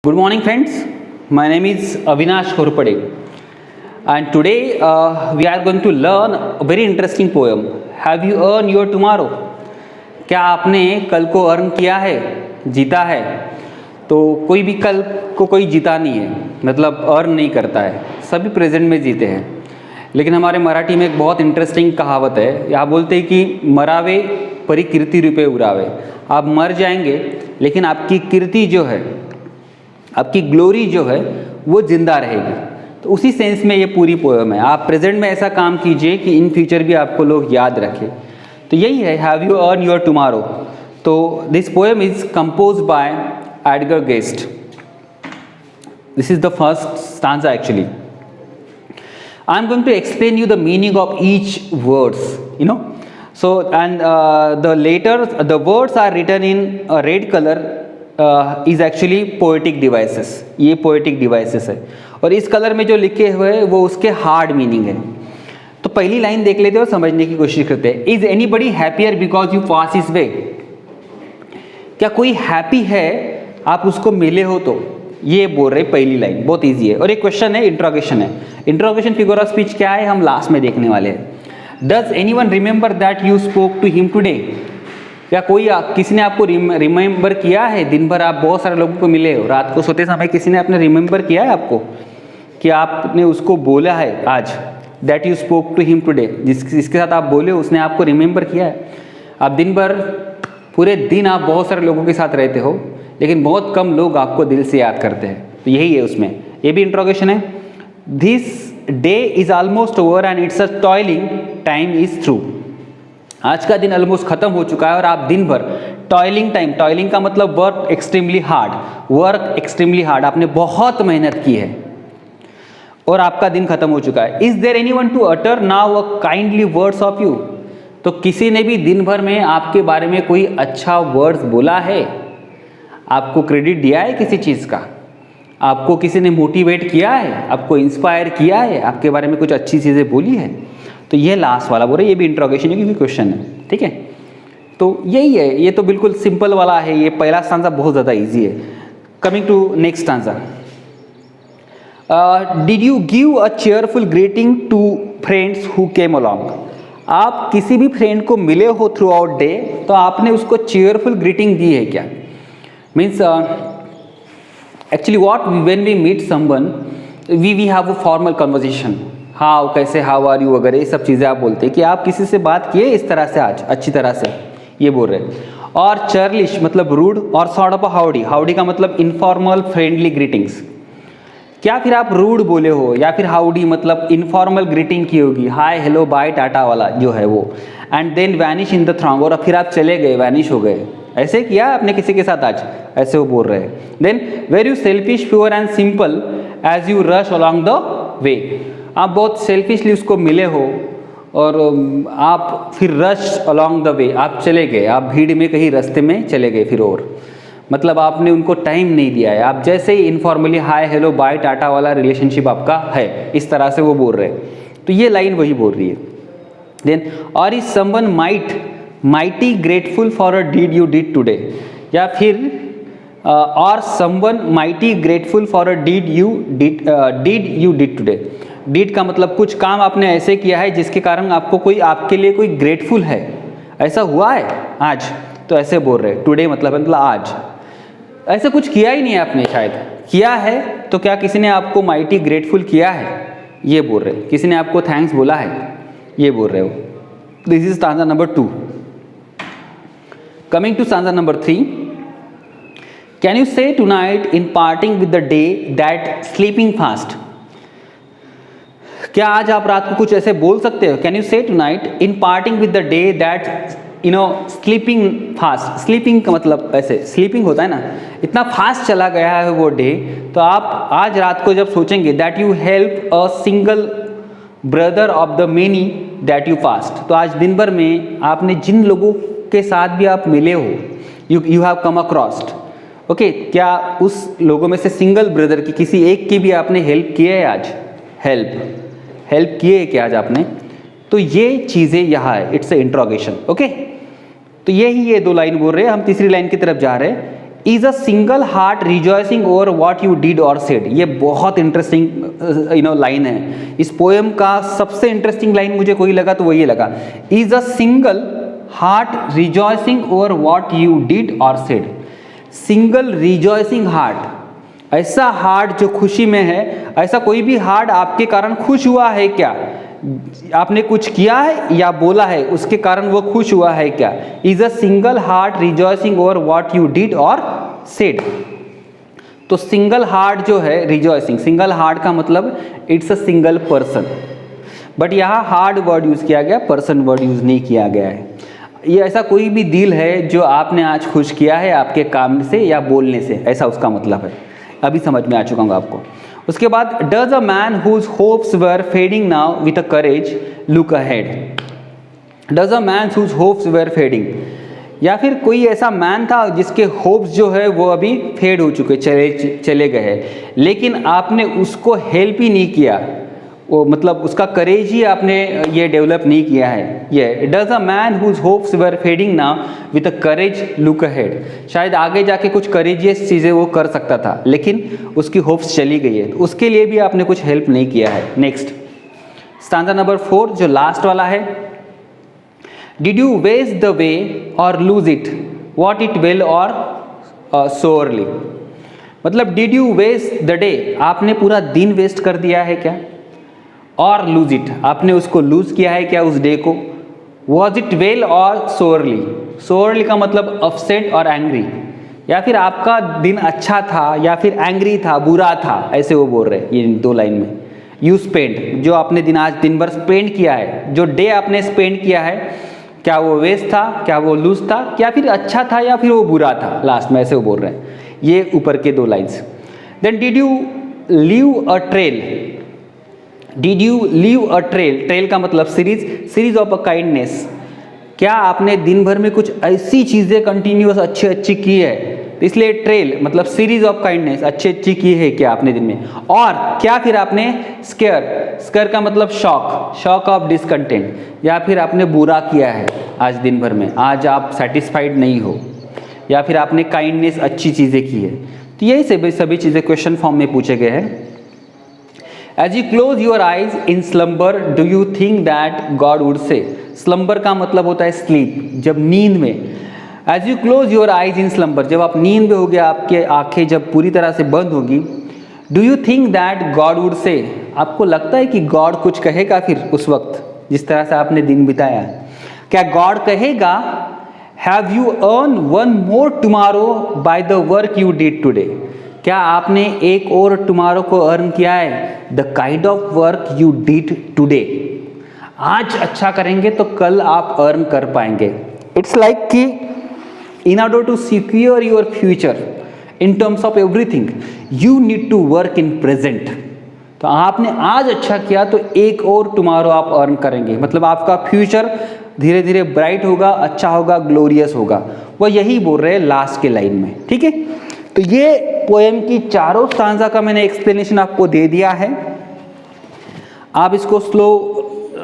Good morning, friends. My name is Avinash Khorpade, and today we are going to learn a very interesting poem. Have you earned your tomorrow? क्या आपने कल को earn किया है, जीता है? तो कोई भी कल को कोई जीता नहीं है, मतलब अर्न नहीं करता है, सभी प्रेजेंट में जीते हैं। लेकिन हमारे मराठी में एक बहुत इंटरेस्टिंग कहावत है, यहाँ बोलते हैं कि मरावे परी कीर्ति रूपे उरावे। आप मर जाएंगे लेकिन आपकी कीर्ति जो है, आपकी ग्लोरी जो है वो जिंदा रहेगी। तो उसी सेंस में ये पूरी पोएम है। आप प्रेजेंट में ऐसा काम कीजिए कि इन फ्यूचर भी आपको लोग याद रखें। तो यही है, have you earn your tomorrow. तो this poem is compose by Edgar Guest. This is the first stanza actually. I am going to explain you the meaning of each words, you know. So and the letters, the words are written in a red color, is actually poetic devices. ये poetic devices है, और इस colour में जो लिखे हुए हैं वो उसके हार्ड मीनिंग है। तो पहली लाइन देख लेते हैं और समझने की कोशिश करते हैं। Is anybody happier because you pass his way? क्या कोई हैप्पी है आप उसको मिले हो तो? ये बोल रहे पहली लाइन, बहुत ईजी है। और एक क्वेश्चन है, इंट्रोगेशन है। इंट्रोगेशन फिगर ऑफ स्पीच क्या है हम लास्ट में देखने वाले हैं। Does anyone remember that you spoke to him today? क्या किसी ने आपको रिमेंबर किया है? दिन भर आप बहुत सारे लोगों को मिले हो, रात को सोते समय किसी ने आपने रिमेंबर किया है आपको कि आपने उसको बोला है आज, that you spoke to him today, जिसके साथ आप बोले उसने आपको रिमेंबर किया है। आप दिन भर पूरे दिन आप बहुत सारे लोगों के साथ रहते हो, लेकिन बहुत कम लोग आपको दिल से याद करते हैं। तो यही है उसमें, ये भी इंट्रोगेशन है। This day is almost over and it's a toiling time is through. आज का दिन ऑलमोस्ट खत्म हो चुका है और आप दिन भर टॉयलिंग टाइम, टॉयलिंग का मतलब work extremely hard, work extremely hard, आपने बहुत मेहनत की है और आपका दिन खत्म हो चुका है। Is there anyone to utter now a kindly words of you? तो किसी ने भी दिन भर में आपके बारे में कोई अच्छा वर्ड्स बोला है, आपको क्रेडिट दिया है किसी चीज़ का, आपको किसी ने मोटिवेट किया है, आपको इंस्पायर किया है, आपके बारे में कुछ अच्छी चीज़ें बोली है? तो ये लास्ट वाला बोल रहे, ये भी इंट्रोगेशन है क्योंकि क्वेश्चन है, ठीक है। तो यही है, ये तो बिल्कुल सिंपल वाला है। ये पहला स्टांजा बहुत ज़्यादा इजी है। Coming to next stanza. Did you give a cheerful greeting to friends who came along? आप किसी भी फ्रेंड को मिले हो थ्रू आउट डे, तो आपने उसको चेयरफुल ग्रीटिंग दी है क्या? Means actually what when we meet someone we have a formal conversation, हाँ कैसे, हाउ आर यू वगैरह ये सब चीज़ें आप बोलते हैं कि आप किसी से बात किए इस तरह से आज अच्छी तरह से, ये बोल रहे हैं। और चर्लिश मतलब रूड, और सॉर्ट ऑफ हाउडी, हाउडी का मतलब इनफॉर्मल फ्रेंडली ग्रीटिंग्स। क्या फिर आप रूड बोले हो या फिर हाउडी मतलब इनफॉर्मल ग्रीटिंग की होगी, हाय हेलो बाय टाटा वाला जो है वो, and then vanish in the throng, और फिर आप चले गए, वैनिश हो गए। ऐसे किया आपने किसी के साथ आज, ऐसे वो बोल रहे हैं। Then were you selfish pure and simple as you rush along the way? आप बहुत सेल्फिशली उसको मिले हो और आप फिर रश अलॉन्ग द वे, आप चले गए, आप भीड़ में कहीं रास्ते में चले गए फिर, और मतलब आपने उनको टाइम नहीं दिया है। आप जैसे ही informally hi hello bye tata वाला रिलेशनशिप आपका है, इस तरह से वो बोल रहे हैं। तो ये लाइन वही बोल रही है। देन और is someone mighty grateful for a deed you did today? या फिर और someone mighty grateful for a deed you did today? Deed का मतलब कुछ काम आपने ऐसे किया है जिसके कारण आपको कोई, आपके लिए कोई ग्रेटफुल है, ऐसा हुआ है आज, तो ऐसे बोल रहे। टुडे मतलब आज, ऐसे कुछ किया ही नहीं है आपने, शायद किया है तो क्या किसी ने आपको माइटी ग्रेटफुल किया है, ये बोल रहे। किसी ने आपको थैंक्स बोला है, ये बोल रहे हो। This is stanza number 2। Coming to stanza number 3, can you say tonight in parting with the day that sleeping fast? क्या आज आप रात को कुछ ऐसे बोल सकते हो? Can you say tonight in parting with the day that you know sleeping fast? Sleeping का मतलब ऐसे sleeping होता है ना, इतना फास्ट चला गया है वो डे, तो आप आज रात को जब सोचेंगे that you help a single brother of the many that you passed, तो आज दिन भर में आपने जिन लोगों के साथ भी आप मिले हो, यू हैव कम अक्रॉस्ड, ओके, क्या उस लोगों में से सिंगल ब्रदर की किसी एक की भी आपने हेल्प की है आज? हेल्प किए है क्या आज आपने? तो ये चीज़ें यहाँ है, इट्स ए इंट्रोगेशन, ओके। तो यही ये 2 लाइन बोल रहे हैं। हम तीसरी लाइन की तरफ जा रहे हैं। Is a single heart rejoicing over what you did और सेड। ये बहुत इंटरेस्टिंग लाइन है। इस पोएम का सबसे इंटरेस्टिंग लाइन मुझे कोई लगा तो वो ये लगा, is a single heart rejoicing over what you did और सेड। सिंगल रिजॉइसिंग हार्ट, ऐसा हार्ट जो खुशी में है। ऐसा कोई भी हार्ट आपके कारण खुश हुआ है क्या? आपने कुछ किया है या बोला है उसके कारण वो खुश हुआ है क्या? Is a single heart rejoicing over what you did और सेड। तो सिंगल हार्ट जो है रिजॉइसिंग, सिंगल हार्ट का मतलब it's a single person, but यहाँ हार्ट वर्ड यूज किया गया, पर्सन वर्ड यूज नहीं किया गया है। ये ऐसा कोई भी दिल है जो आपने आज खुश किया है आपके काम से या बोलने से, ऐसा उसका मतलब है। अभी समझ में आ चुका हूँ आपको। उसके बाद does a man whose hopes were fading now with a courage look ahead. Does a man whose hopes were fading, या फिर कोई ऐसा मैन था जिसके होप्स जो है वो अभी फेड हो चुके, चले गए हैं, लेकिन आपने उसको हेल्प ही नहीं किया, वो मतलब उसका करेज ही आपने ये डेवलप नहीं किया है। ये does a man whose hopes were fading now with a courage look ahead. शायद आगे जाके कुछ करेजियस चीज़ें वो कर सकता था, लेकिन उसकी होप्स चली गई है, तो उसके लिए भी आपने कुछ हेल्प नहीं किया है। नेक्स्ट स्टांजा नंबर 4 जो लास्ट वाला है, did you waste the way or lose it what it well or sorely. मतलब did you waste the day, आपने पूरा दिन वेस्ट कर दिया है क्या? और लूज इट, आपने उसको लूज किया है क्या उस डे को? Was it well or सोअरली। सोअरली का मतलब अपसेट और एंग्री, या फिर आपका दिन अच्छा था या फिर एंग्री था, बुरा था, ऐसे वो बोल रहे हैं ये 2 लाइन में। यू स्पेंड, जो आपने दिन आज दिन भर स्पेंड किया है, जो डे आपने स्पेंड किया है, क्या वो वेस्ट था, क्या वो लूज था, या फिर अच्छा था या फिर वो बुरा था, लास्ट में ऐसे वो बोल रहे हैं। ये ऊपर के 2 lines. Then did you leave a trail, did you leave a trail, trail का मतलब सीरीज ऑफ अ काइंडनेस। क्या आपने दिन भर में कुछ ऐसी चीज़ें कंटिन्यूस अच्छी की है, तो इसलिए ट्रेल मतलब सीरीज ऑफ काइंडनेस, अच्छी की है क्या आपने दिन में? और क्या फिर आपने स्केयर का मतलब शॉक ऑफ डिसकंटेंट, या फिर आपने बुरा किया है आज दिन भर में, आज आप सेटिस्फाइड नहीं हो, या फिर आपने काइंडनेस अच्छी चीज़ें की है। तो यही सभी चीज़ें क्वेश्चन फॉर्म में पूछे गए हैं। As you close your eyes in slumber, do you think that God would say? Slumber का मतलब होता है sleep, जब नींद में। As you close your eyes in slumber, जब आप नींद में हो गया, आपके आंखें जब पूरी तरह से बंद होगी, do you think that God would say? आपको लगता है कि गॉड कुछ कहेगा फिर उस वक्त, जिस तरह से आपने दिन बिताया? क्या गॉड कहेगा Have you earned one more tomorrow by the work you did today? क्या आपने एक और टुमारो को अर्न किया है? The kind of work you did today. आज अच्छा करेंगे तो कल आप अर्न कर पाएंगे। इट्स लाइक कि in order to secure your future in terms of everything you need to work in present. तो आपने आज अच्छा किया तो एक और टुमारो आप अर्न करेंगे, मतलब आपका फ्यूचर धीरे धीरे ब्राइट होगा, अच्छा होगा, ग्लोरियस होगा। वो यही बोल रहे हैं लास्ट के लाइन में। ठीक है, तो ये पोएम की चारों स्टांजा का मैंने एक्सप्लेनेशन आपको दे दिया है। आप इसको स्लो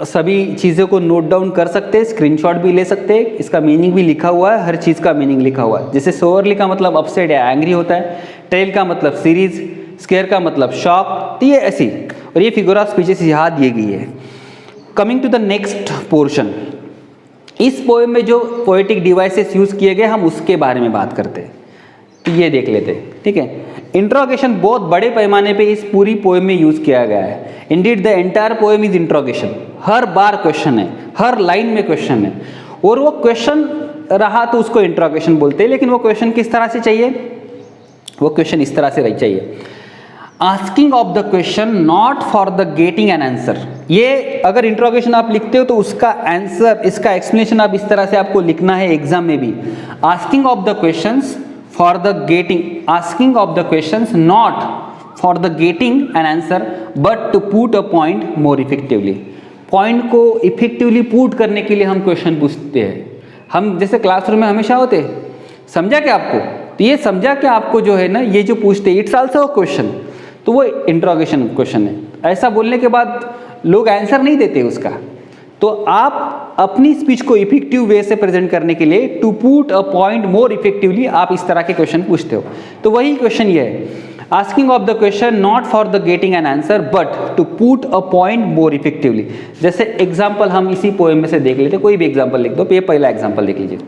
सभी चीज़ों को नोट डाउन कर सकते हैं, स्क्रीनशॉट भी ले सकते हैं, इसका मीनिंग भी लिखा हुआ है, हर चीज़ का मीनिंग लिखा हुआ है। जैसे सोअरली का मतलब अपसेट या एंग्री होता है, ट्रेल का मतलब सीरीज, स्केयर का मतलब शॉक, तो ये ऐसी, और ये फिगर ऑफ स्पीचेस यहाँ दी गई है। Coming to the next portion, इस पोएम में जो पोएटिक डिवाइसेस यूज़ किए गए हम उसके बारे में बात करते हैं। तो ये देख लेते हैं। ठीक है, इंट्रोगेशन बहुत बड़े पैमाने पे इस पूरी पोएम में यूज़ किया गया है। Indeed the entire poem is interrogation, her bar question है, हर लाइन में क्वेश्चन है, और वो क्वेश्चन रहा तो उसको इंट्रोगेशन बोलते हैं। लेकिन वो क्वेश्चन किस तरह से चाहिए? वो क्वेश्चन इस तरह से चाहिए, asking of the question not for the getting an answer. ये अगर इंट्रोगेशन आप लिखते हो तो उसका आंसर, इसका एक्सप्लेनेशन आप इस तरह से आपको लिखना है एग्जाम में भी। Asking of the questions for the getting, asking of the questions not for the getting an answer but to put a point more effectively. Point को इफेक्टिवली पुट करने के लिए हम क्वेश्चन पूछते हैं। हम जैसे क्लासरूम में हमेशा होते हैं, समझा क्या आपको? तो ये समझा क्या आपको जो है ना, ये जो पूछते हैं इट्स आल्सो अ क्वेश्चन, तो वो इंट्रोगेशन क्वेश्चन है। ऐसा बोलने के बाद लोग आंसर नहीं देते उसका, तो आप अपनी स्पीच को इफेक्टिव वे से प्रेजेंट करने के लिए to put a point more effectively आप इस तरह के क्वेश्चन पूछते हो। तो वही क्वेश्चन ये है, asking of the question not for the getting an answer but to put a point more effectively. जैसे एग्जाम्पल हम इसी पोएम में से देख लेते, कोई भी एग्जाम्पल लिख दो। ये पहला एग्जाम्पल देख लीजिए,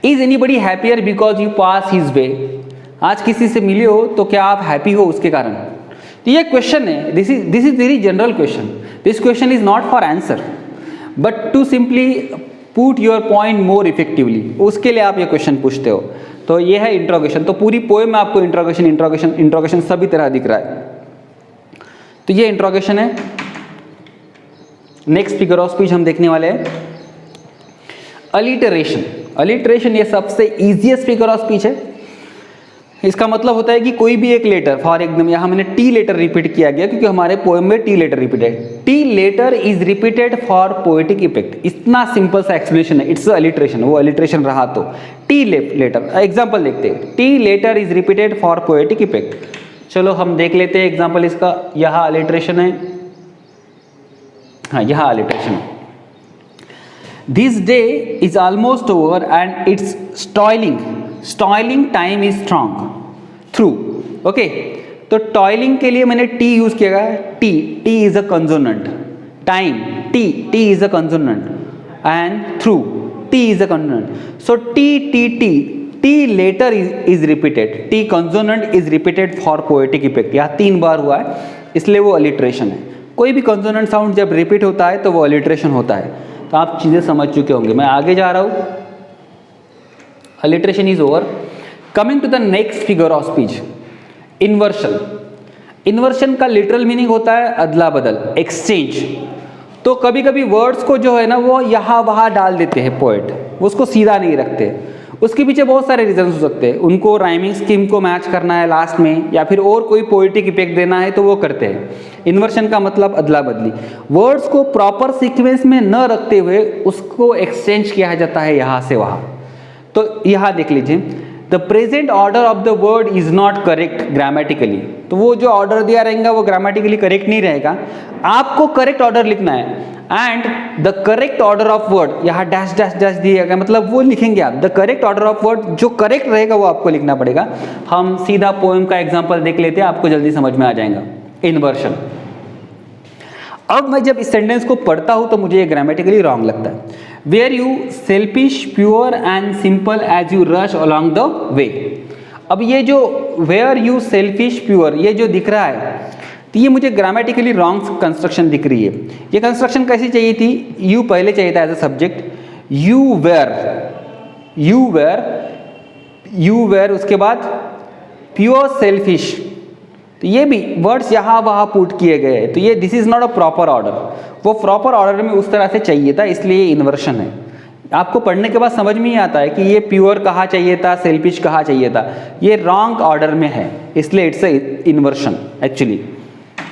is anybody happier because you pass his way. आज किसी से मिले हो तो क्या आप हैप्पी हो उसके कारण? तो ये क्वेश्चन है, this is very general question, this question is not for answer but to simply put your point more effectively, उसके लिए आप ये क्वेश्चन पूछते हो। तो ये है इंट्रोगेशन। तो पूरी पोएम में आपको इंट्रोगेशन सभी तरह दिख रहा है। तो ये इंट्रोगेशन है। नेक्स्ट फिगर ऑफ स्पीच हम देखने वाले हैं अलिटरेशन। अलिटरेशन ये सबसे इजीएस्ट फिगर ऑफ स्पीच है। इसका मतलब होता है कि कोई भी एक लेटर, फॉर एग्जाम्पल यहाँ मैंने टी लेटर रिपीट किया गया क्योंकि हमारे पोएम में टी लेटर रिपीट है। T letter is repeated for poetic effect. इतना सिंपल सा एक्सप्लेनेशन है, इट्स अलिटरेशन। वो अलिटरेशन रहा तो टी लेटर। एग्जाम्पल देखते हैं, T letter is repeated for poetic effect. चलो हम देख लेते हैं एग्जाम्पल इसका। यहाँ अलिटरेशन है, हाँ यहाँ अलिटरेशन है। This day is almost over and its toiling time is strong through. Okay, तो टॉयलिंग के लिए मैंने टी यूज किया है। T is a consonant, time T is a consonant and through T is a consonant. So T letter is repeated, T consonant is repeated for poetic effect. यहाँ 3 बार हुआ है इसलिए वो अलिटरेशन है। कोई भी कंसोनेंट साउंड जब रिपीट होता है तो वो अलिटरेशन होता है। तो आप चीजें समझ चुके होंगे, मैं आगे जा रहा हूं। Alliteration is over. Coming to the next figure of speech, inversion. Inversion का लिटरल मीनिंग होता है अदला बदल, एक्सचेंज। तो कभी कभी वर्ड्स को जो है ना वो यहाँ वहाँ डाल देते हैं पोएट, वो उसको सीधा नहीं रखते। उसके पीछे बहुत सारे रीजन हो सकते हैं। उनको राइमिंग स्कीम को मैच करना है लास्ट में, या फिर और कोई पोएटिक इफेक्ट देना है तो वो करते हैं। इन्वर्शन का मतलब अदला बदली, वर्ड्स को प्रॉपर सीक्वेंस में न रखते हुए उसको एक्सचेंज किया जाता है यहाँ से वहाँ। तो यहाँ देख लीजिए, the present order of the word is not correct grammatically. तो वो जो ऑर्डर दिया रहेगा वो ग्रामेटिकली करेक्ट नहीं रहेगा, आपको करेक्ट ऑर्डर लिखना है। And the correct order of word, यहाँ डैश डैश डैश दिया गया, मतलब वो लिखेंगे आप। The correct order of word जो करेक्ट रहेगा वो आपको लिखना पड़ेगा। हम सीधा पोएम का एग्जाम्पल देख लेते हैं, आपको जल्दी समझ में आ जाएगा। इन्वर्शन। अब मैं जब इस सेंटेंस को पढ़ता हूं तो मुझे ये ग्रामेटिकली रॉन्ग लगता है। Were you selfish pure and simple as you rush along the way. अब ये जो वेयर यू सेल्फिश प्योर ये जो दिख रहा है, तो ये मुझे ग्रामेटिकली रॉन्ग कंस्ट्रक्शन दिख रही है। ये कंस्ट्रक्शन कैसी चाहिए थी? यू पहले चाहिए था as a subject, you were उसके बाद प्योर सेल्फिश। तो ये भी वर्ड्स यहाँ वहाँ पुट किए गए हैं, तो ये this is not a proper order. वो प्रॉपर ऑर्डर में उस तरह से चाहिए था, इसलिए ये इन्वर्शन है। आपको पढ़ने के बाद समझ में ही आता है कि ये प्योर कहाँ चाहिए था, सेल्फिश कहाँ चाहिए था। ये रॉन्ग ऑर्डर में है, इसलिए it's a inversion actually.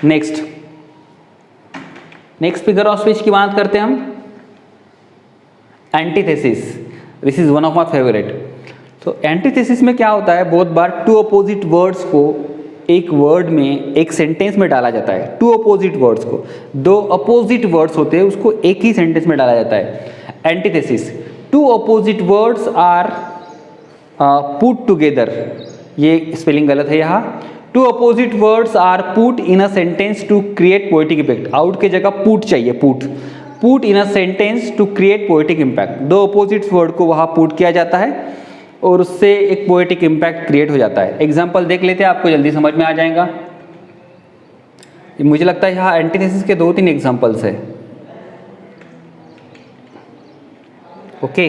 Next figure of speech की बात करते हैं हम, antithesis. This is one of my favourite. तो एंटीथेसिस में क्या होता है, बहुत बार टू अपोजिट वर्ड्स को एक वर्ड में, एक सेंटेंस में डाला जाता है। टू अपोजिट वर्ड्स को, 2 अपोजिट वर्ड्स होते हैं उसको एक ही सेंटेंस में डाला जाता है। Antithesis, two opposite words are put together. ये स्पेलिंग गलत है यहाँ। Two opposite words are put in a sentence to create poetic effect. Out की जगह पुट चाहिए, put in a sentence to create poetic impact. 2 opposite word को वहाँ put किया जाता है और उससे एक पोएटिक इम्पैक्ट क्रिएट हो जाता है। एग्जाम्पल देख लेते हैं, आपको जल्दी समझ में आ जाएगा। मुझे लगता है यहाँ एंटीथेसिस के 2-3 एग्जाम्पल्स है। ओके,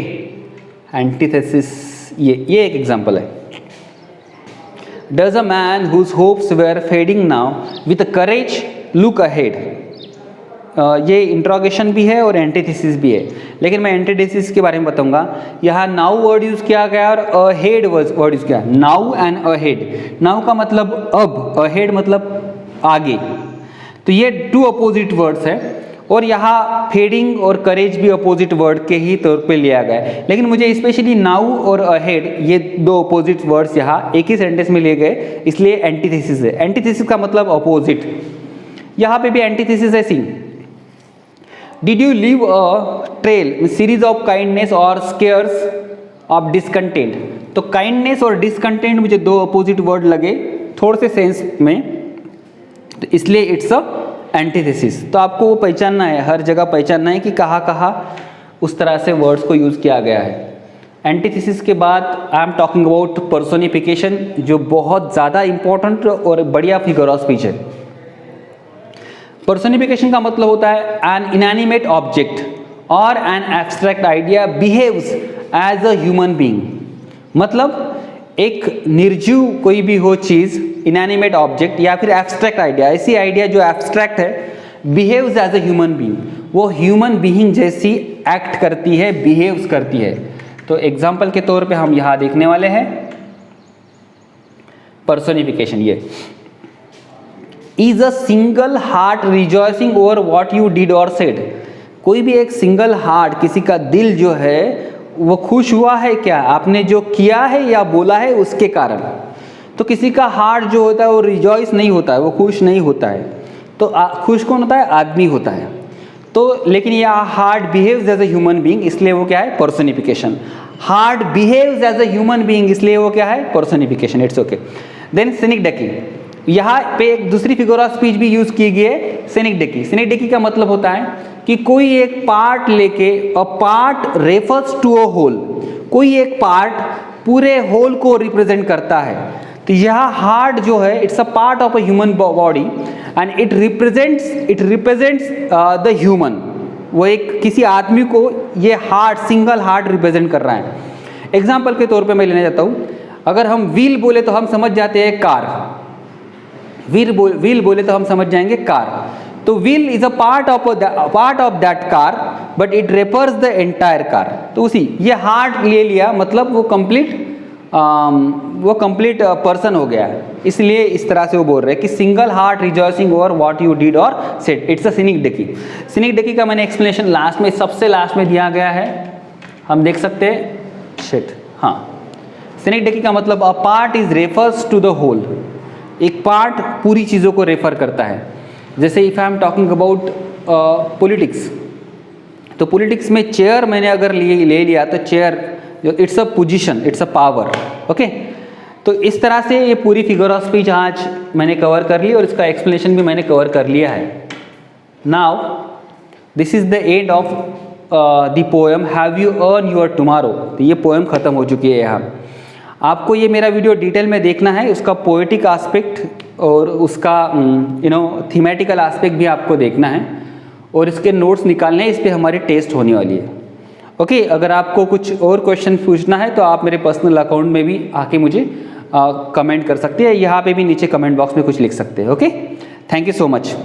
एंटीथेसिस ये एक एग्जाम्पल है। Does a man whose hopes were fading now with courage look ahead. ये इंट्रोगेशन भी है और एंटीथेसिस भी है, लेकिन मैं एंटीथेसिस के बारे में बताऊंगा। यहाँ नाउ वर्ड यूज किया गया और अहेड वर्ड यूज किया। Now and ahead. नाउ का मतलब अब, अहेड मतलब आगे। तो ये 2 अपोजिट वर्ड्स है और यहाँ फेडिंग और करेज भी अपोजिट वर्ड के ही तौर पे लिया गया है। लेकिन मुझे स्पेशली नाउ और अहेड ये 2 अपोजिट वर्ड्स यहाँ एक ही सेंटेंस में लिए गए, इसलिए एंटीथेसिस है। एंटीथेसिस का मतलब अपोजिट। यहाँ पे भी एंटीथेसिस है। See did you leave a trail series of kindness or scares of discontent. तो काइंडनेस और डिसकंटेंट मुझे दो अपोजिट वर्ड लगे थोड़े से सेंस में, तो इसलिए इट्स अ एंटीथेसिस। तो आपको वो पहचानना है, हर जगह पहचानना है कि कहाँ कहाँ उस तरह से वर्ड्स को यूज़ किया गया है। एंटीथेसिस के बाद I am talking about personification, जो बहुत ज़्यादा इंपॉर्टेंट और बढ़िया फिगर ऑफ स्पीच है। पर्सोनिफिकेशन का मतलब होता है एन इनएनिमेट ऑब्जेक्ट और an abstract idea behaves as a human being. मतलब एक निर्जीव कोई भी हो चीज़, इनएनिमेट ऑब्जेक्ट या फिर एब्स्ट्रैक्ट आइडिया, ऐसी आइडिया जो एब्स्ट्रैक्ट है, behaves as a human being, वो ह्यूमन बीइंग जैसी एक्ट करती है, बिहेव्स करती है। तो एग्जाम्पल के तौर पे हम यहाँ देखने वाले हैं पर्सोनिफिकेशन। ये is a single heart rejoicing over what you did और सेड। कोई भी एक सिंगल हार्ट, किसी का दिल जो है वो खुश हुआ है क्या, आपने जो किया है या बोला है उसके कारण। तो किसी का हार्ट जो होता है वो रिजॉइस नहीं होता है, वो खुश नहीं होता है। तो खुश कौन होता है, आदमी होता है। तो लेकिन यह heart behaves as a human being, इसलिए वो क्या है, personification. Heart behaves as a human being, इसलिए वो क्या है, personification. It's okay. Then synecdoche, यहाँ पे एक दूसरी फिगर ऑफ स्पीच भी यूज की गई है, सिनिकडेकी। सिनिकडेकी का मतलब होता है कि कोई एक पार्ट लेके, a part refers to a whole, कोई एक पार्ट पूरे होल को रिप्रेजेंट करता है। तो यह हार्ट जो है, it's a part of a human body and it represents the human. वो एक किसी आदमी को ये हार्ट, सिंगल हार्ट रिप्रेजेंट कर रहा है। एग्जाम्पल के तौर पे मैं लेना चाहता हूँ, अगर हम व्हील बोले तो हम समझ जाते हैं कार, व्हील बोले तो हम समझ जाएंगे कार। तो wheel is a part of that car but it refers the entire car. तो उसी ये हार्ट ले लिया, मतलब वो कंप्लीट पर्सन हो गया, इसलिए इस तरह से वो बोल रहे हैं कि single heart rejoicing over what you did और सेड, इट्स अ सिनिकडेकी। सिनिकडेकी का मैंने एक्सप्लेनेशन लास्ट में, सबसे लास्ट में दिया गया है, हम देख सकते हैं। शिट, हाँ, सिनिकडेकी का मतलब a part is refers to the whole, एक पार्ट पूरी चीज़ों को रेफर करता है। जैसे if I am talking about politics, तो पॉलिटिक्स में चेयर मैंने अगर ले लिया तो chair it's a position, it's a power. Okay, तो इस तरह से ये पूरी फिगर ऑफ स्पीच आज मैंने कवर कर ली और इसका एक्सप्लेनेशन भी मैंने कवर कर लिया है। Now this is the end of the poem have you earn your tomorrow. तो ये पोएम ख़त्म हो चुकी है। यहाँ आपको ये मेरा वीडियो डिटेल में देखना है, उसका पोएटिक एस्पेक्ट और उसका थीमेटिकल एस्पेक्ट भी आपको देखना है और इसके नोट्स निकालने हैं। इस पर हमारी टेस्ट होने वाली है। ओके, अगर आपको कुछ और क्वेश्चन पूछना है तो आप मेरे पर्सनल अकाउंट में भी आके मुझे कमेंट कर सकते हैं, यहाँ पे भी नीचे कमेंट बॉक्स में कुछ लिख सकते हैं। Okay, thank you so much.